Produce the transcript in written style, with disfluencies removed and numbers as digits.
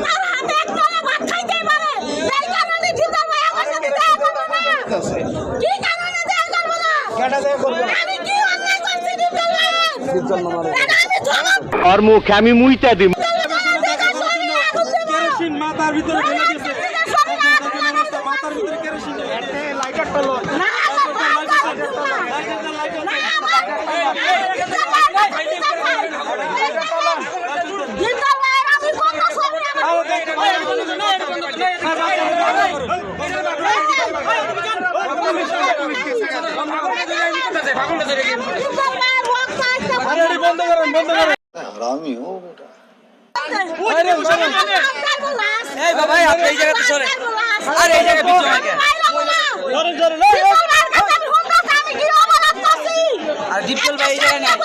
তার হাতে এক তলে ভাত খাইতে পারে এই কারণে জিন্দাল ভাই আমার সাথে দেখা করবে না কি কারণে দেখা করবে না কেডা দেখা করবে আমি কি অন্যায় করছি জিন্দাল ভাই জিন্দাল মারে আমি জবাব আর মুখে আমি মুইতা দিই কেরোসিন মাথার ভিতরে ঢেলে দিয়েছে মাথার ভিতরে কেরোসিন লাইটার টলো না हरामी हो बेटा এই বাবা আপনি এই জায়গাতে সরে আর এই জায়গায় পিছনে আগে আর দীপজল ভাই এই জায়গায় নাই